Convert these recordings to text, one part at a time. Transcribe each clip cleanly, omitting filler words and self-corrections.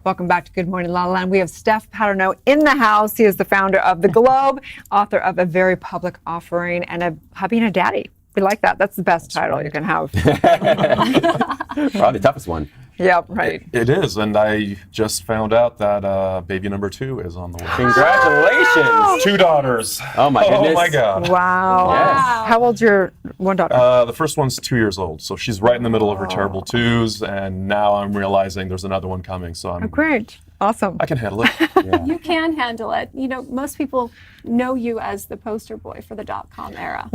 Welcome back to Good Morning LaLa, and we have Steph Paternot in the house. He is the founder of The Globe, author of A Very Public Offering, and a hubby and a daddy. We like that. That's the best title you can have. Probably the toughest one. Yep, right. It is, and I just found out that baby number 2 is on the way. Congratulations! 2 daughters. Oh my goodness. Oh my God. Wow. Yes. How old's your one daughter? The first one's 2 years old, so she's right in the middle of her terrible twos, and now I'm realizing there's another one coming, so Oh, great. Awesome. I can handle it. Yeah. You can handle it. You know, most people know you as the poster boy for the .com era.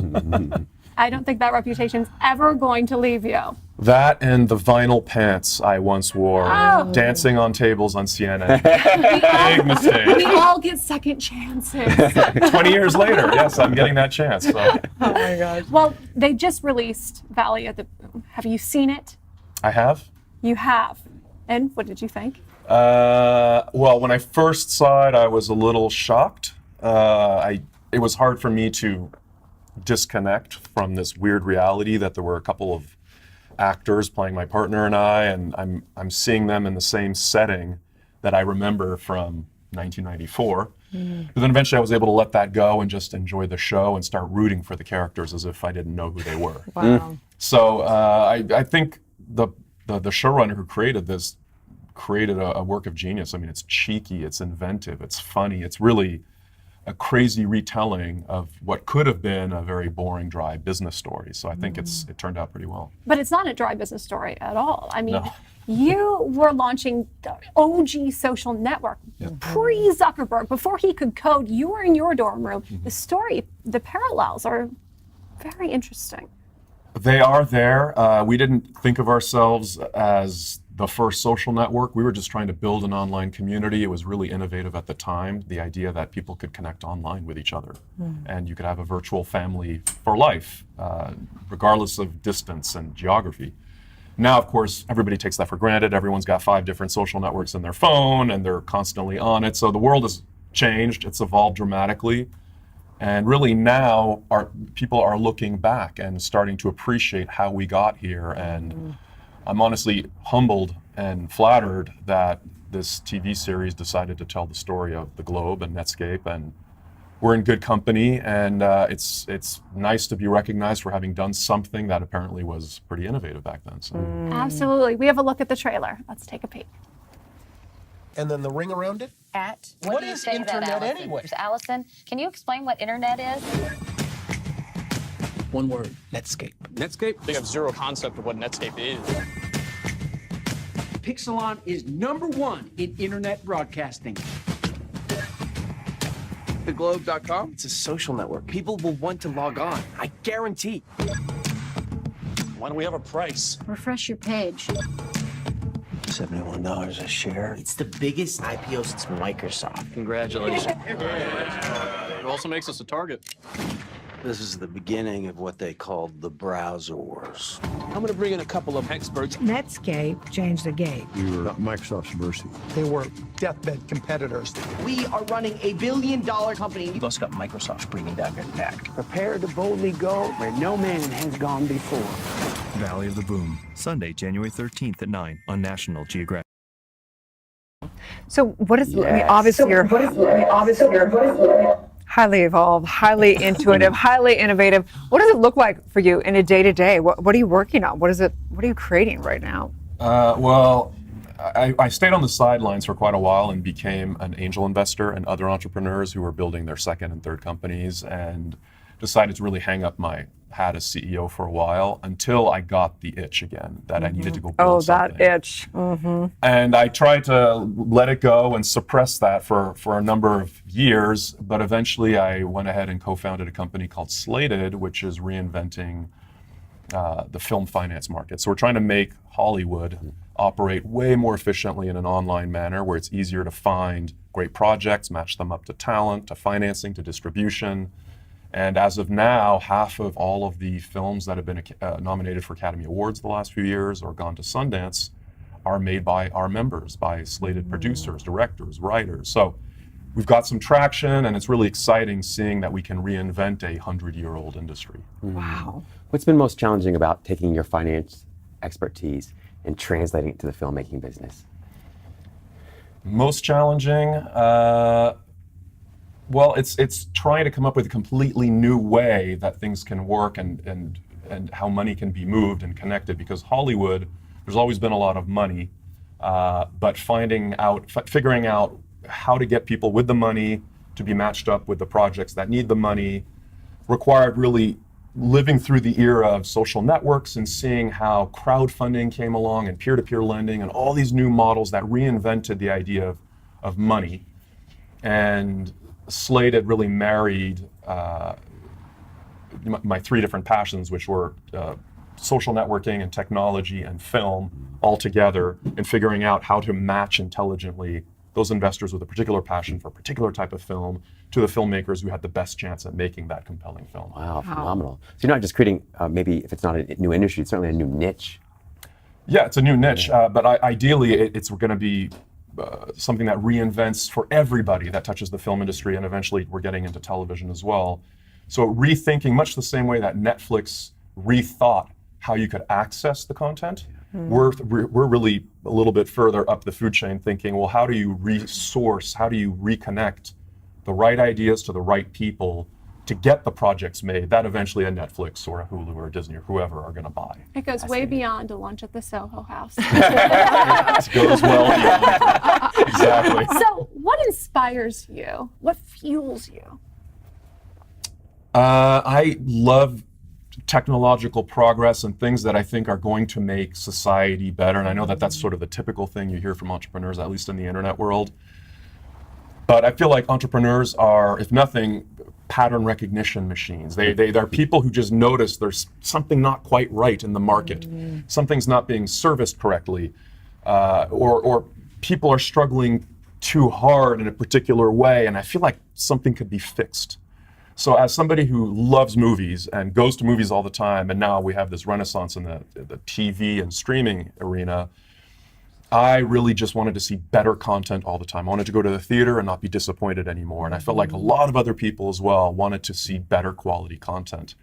I don't think that reputation's ever going to leave you. That and the vinyl pants I once wore, dancing on tables on CNN. Big mistake. We all get second chances. 20 years later, yes, I'm getting that chance. So. Oh my gosh. Well, they just released Valley of the Boom. Have you seen it? I have. You have. And what did you think? Well, when I first saw it, I was a little shocked. It was hard for me to disconnect from this weird reality that there were a couple of actors playing my partner and I, and I'm seeing them in the same setting that I remember from 1994. But then eventually I was able to let that go and just enjoy the show and start rooting for the characters as if I didn't know who they were. Wow. So I think the showrunner who created this created a work of genius. I mean, it's cheeky, it's inventive, it's funny, it's really a crazy retelling of what could have been a very boring, dry business story. So I think it turned out pretty well. But it's not a dry business story at all. I mean, No. you were launching the OG social network pre-Zuckerberg. Before he could code, you were in your dorm room. The story, the parallels are very interesting. They are there. We didn't think of ourselves as the first social network. We were just trying to build an online community. It was really innovative at the time, the idea that people could connect online with each other. And you could have a virtual family for life, regardless of distance and geography. Now, of course, everybody takes that for granted. Everyone's got 5 different social networks in their phone, and they're constantly on it. So the world has changed. It's evolved dramatically. And really now, people are looking back and starting to appreciate how we got here. And I'm honestly humbled and flattered that this TV series decided to tell the story of the Globe and Netscape, and we're in good company, and it's nice to be recognized for having done something that apparently was pretty innovative back then. So. Absolutely. We have a look at the trailer. Let's take a peek. And then the ring around it? What do you is say to that, internet Allison? anyway? Allison, can you explain what internet is? One word, Netscape. Netscape? They have zero concept of what Netscape is. Pixelon is #1 in internet broadcasting. TheGlobe.com? It's a social network. People will want to log on. I guarantee. Why don't we have a price? Refresh your page. $71 a share. It's the biggest IPO since Microsoft. Congratulations. It also makes us a target. This is the beginning of what they called the browser wars. I'm going to bring in a couple of experts. Netscape changed the game. We were Microsoft's mercy. They were deathbed competitors. We are running a billion-dollar company. You've also got Microsoft bringing back attack. Prepare to boldly go where no man has gone before. Valley of the Boom, Sunday, January 13th at 9 on National Geographic. So what is, I mean, obviously you're highly evolved, highly intuitive, highly innovative. What does it look like for you in a day-to-day? What are you working on? What are you creating right now? Well, I stayed on the sidelines for quite a while and became an angel investor and other entrepreneurs who were building their second and third companies, and decided to really hang up my hat as CEO for a while until I got the itch again that I needed to go build something. That itch. And I tried to let it go and suppress that for a number of years, but eventually I went ahead and co-founded a company called Slated, which is reinventing the film finance market. So we're trying to make Hollywood operate way more efficiently in an online manner where it's easier to find great projects, match them up to talent, to financing, to distribution. And as of now, half of all of the films that have been nominated for Academy Awards the last few years or gone to Sundance are made by our members, by Slated producers, directors, writers. So we've got some traction, and it's really exciting seeing that we can reinvent a 100-year-old industry. Wow. What's been most challenging about taking your finance expertise and translating it to the filmmaking business? Most challenging, well, it's trying to come up with a completely new way that things can work and how money can be moved and connected. Because Hollywood, there's always been a lot of money, but figuring out how to get people with the money to be matched up with the projects that need the money required really living through the era of social networks and seeing how crowdfunding came along and peer-to-peer lending and all these new models that reinvented the idea of money. And Slade had really married my three different passions, which were social networking and technology and film, all together, and figuring out how to match intelligently those investors with a particular passion for a particular type of film to the filmmakers who had the best chance at making that compelling film. Wow, phenomenal. So you're not just creating, maybe if it's not a new industry, it's certainly a new niche. Yeah, it's a new niche, but ideally it's going to be something that reinvents for everybody that touches the film industry, and eventually we're getting into television as well. So rethinking, much the same way that Netflix rethought how you could access the content, we're really a little bit further up the food chain thinking, well, how do you resource, how do you reconnect the right ideas to the right people to get the projects made that eventually a Netflix or a Hulu or a Disney or whoever are going to buy. It goes way beyond a lunch at the Soho House. It goes well beyond. Exactly. So what inspires you? What fuels you? I love technological progress and things that I think are going to make society better. And I know that that's sort of the typical thing you hear from entrepreneurs, at least in the internet world. But I feel like entrepreneurs are, if nothing, pattern recognition machines. They're people who just notice there's something not quite right in the market. Something's not being serviced correctly, or people are struggling too hard in a particular way, and I feel like something could be fixed. So as somebody who loves movies and goes to movies all the time, and now we have this renaissance in the TV and streaming arena, I really just wanted to see better content all the time. I wanted to go to the theater and not be disappointed anymore. And I felt like a lot of other people as well wanted to see better quality content,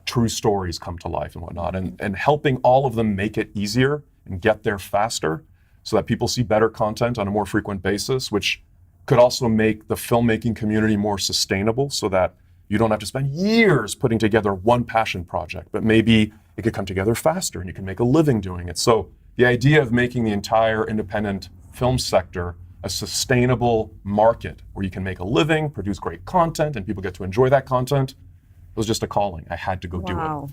true stories come to life and whatnot, and helping all of them make it easier and get there faster so that people see better content on a more frequent basis, which could also make the filmmaking community more sustainable so that you don't have to spend years putting together one passion project, but maybe it could come together faster and you can make a living doing it. So the idea of making the entire independent film sector a sustainable market where you can make a living, produce great content, and people get to enjoy that content was just a calling. I had to go do it.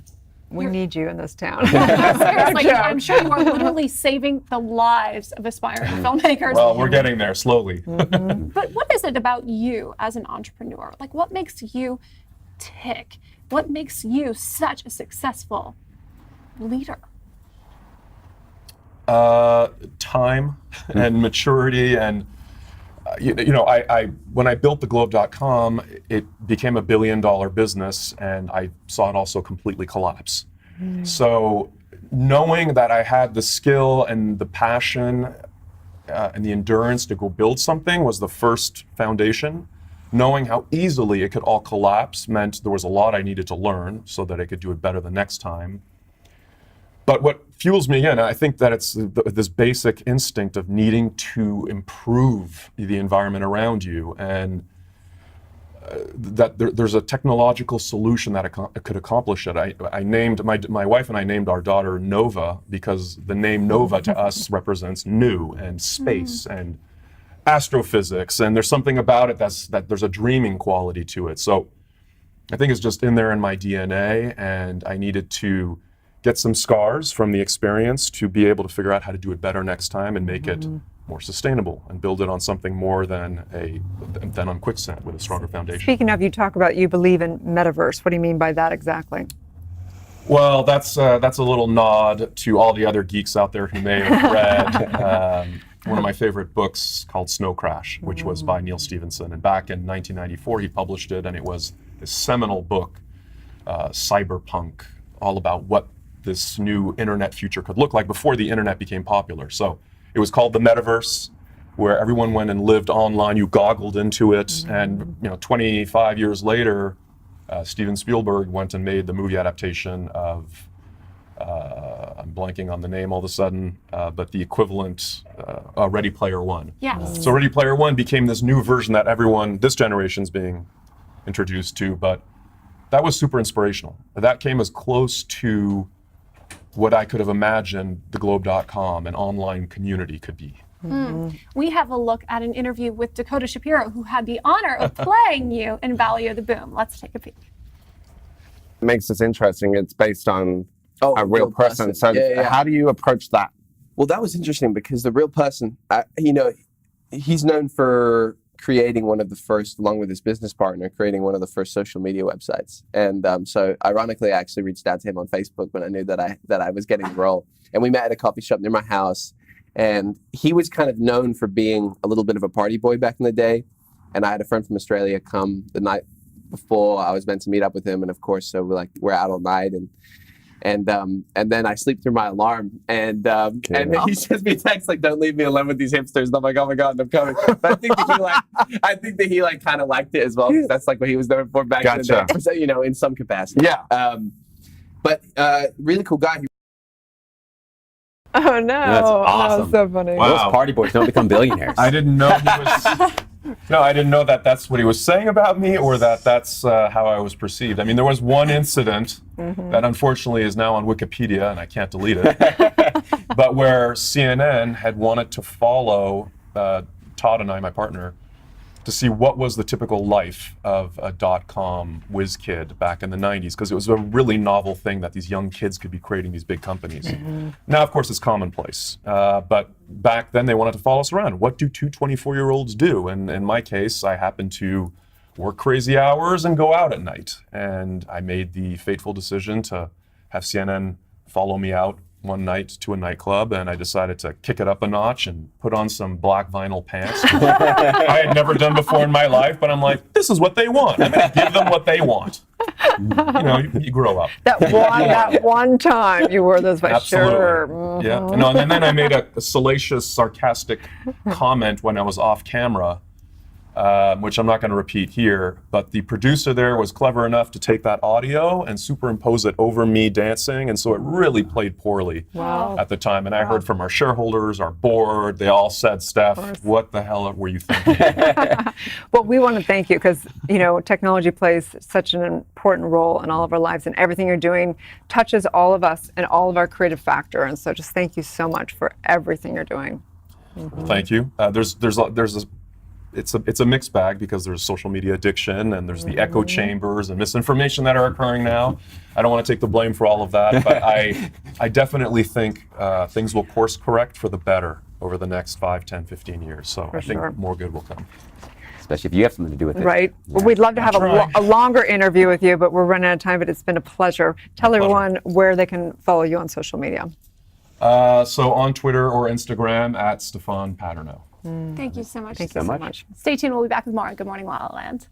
We need you in this town. Seriously, I'm sure you are literally saving the lives of aspiring filmmakers. Well, we're getting there slowly. But what is it about you as an entrepreneur? Like, what makes you tick? What makes you such a successful leader? Time and maturity, and I when I built theglobe.com, it became $1 billion business, and I saw it also completely collapse. So knowing that I had the skill and the passion and the endurance to go build something was the first foundation. Knowing how easily it could all collapse meant there was a lot I needed to learn so that I could do it better the next time. But what fuels me again, I think that it's this basic instinct of needing to improve the environment around you, and that there's a technological solution that could accomplish it. I named my wife and I named our daughter Nova because the name Nova to us represents new and space and astrophysics, and there's something about it that there's a dreaming quality to it. So I think it's just in there in my DNA, and I needed to get some scars from the experience to be able to figure out how to do it better next time and make it more sustainable and build it on something more than on quicksand with a stronger foundation. Speaking of, you talk about you believe in metaverse. What do you mean by that exactly? Well, that's a little nod to all the other geeks out there who may have read one of my favorite books called Snow Crash, which was by Neil Stephenson. And back in 1994, he published it, and it was this seminal book, cyberpunk, all about what this new internet future could look like before the internet became popular. So it was called the metaverse, where everyone went and lived online. You goggled into it, and 25 years later, Steven Spielberg went and made the movie adaptation of I'm blanking on the name all of a sudden, but the equivalent, Ready Player One. Yes. So Ready Player One became this new version that everyone, this generation's being introduced to, but that was super inspirational. That came as close to what I could have imagined theglobe.com, an online community, could be. We have a look at an interview with Dakota Shapiro, who had the honor of playing you in Valley of the Boom. Let's take a peek. Makes this interesting. It's based on a real person. So how do you approach that? Well, that was interesting because the real person, he's known for creating one of the first, along with his business partner, creating one of the first social media websites. And so ironically, I actually reached out to him on Facebook when I knew that I was getting the role. And we met at a coffee shop near my house. And he was kind of known for being a little bit of a party boy back in the day. And I had a friend from Australia come the night before I was meant to meet up with him. And of course, so we're out all night. And then I sleep through my alarm, and he sends me a text like, "Don't leave me alone with these hipsters." And I'm like, "Oh my god, I'm coming." But I think that he kind of liked it as well, because that's like what he was known for back in the day, in some capacity. Yeah. But really cool guy. Oh no! That's awesome. That's so funny. Wow. Those party boys don't become billionaires. I didn't know he was. No, I didn't know that that's what he was saying about me, or that that's how I was perceived. I mean, there was one incident that unfortunately is now on Wikipedia, and I can't delete it, but where CNN had wanted to follow Todd and I, my partner, to see what was the typical life of a .com whiz kid back in the 90s, because it was a really novel thing that these young kids could be creating these big companies. Now, of course, it's commonplace, but back then they wanted to follow us around. What do two 24-year-olds do? And in my case, I happened to work crazy hours and go out at night. And I made the fateful decision to have CNN follow me out one night to a nightclub, and I decided to kick it up a notch and put on some black vinyl pants. I had never done before in my life, but I'm like, this is what they want. I'm going to give them what they want. You grow up. That one time you wore those, but Absolutely. Sure. Yeah. And then I made a salacious, sarcastic comment when I was off camera, which I'm not going to repeat here, but the producer there was clever enough to take that audio and superimpose it over me dancing, and so it really played poorly at the time. And I heard from our shareholders, our board, they all said, "Steph, what the hell were you thinking?" Well, we want to thank you, because technology plays such an important role in all of our lives, and everything you're doing touches all of us and all of our creative factor. And so just thank you so much for everything you're doing. Thank you. It's a mixed bag, because there's social media addiction, and there's the echo chambers and misinformation that are occurring now. I don't want to take the blame for all of that, but I definitely think things will course correct for the better over the next 5, 10, 15 years. So I think more good will come. Especially if you have something to do with it. Right. Well, we'd love to have a longer interview with you, but we're running out of time, but it's been a pleasure. Tell everyone where they can follow you on social media. So on Twitter or Instagram at Stephan Paternot. Thank you so much. Thank you so much. Stay tuned. We'll be back with more on Good Morning La La Land.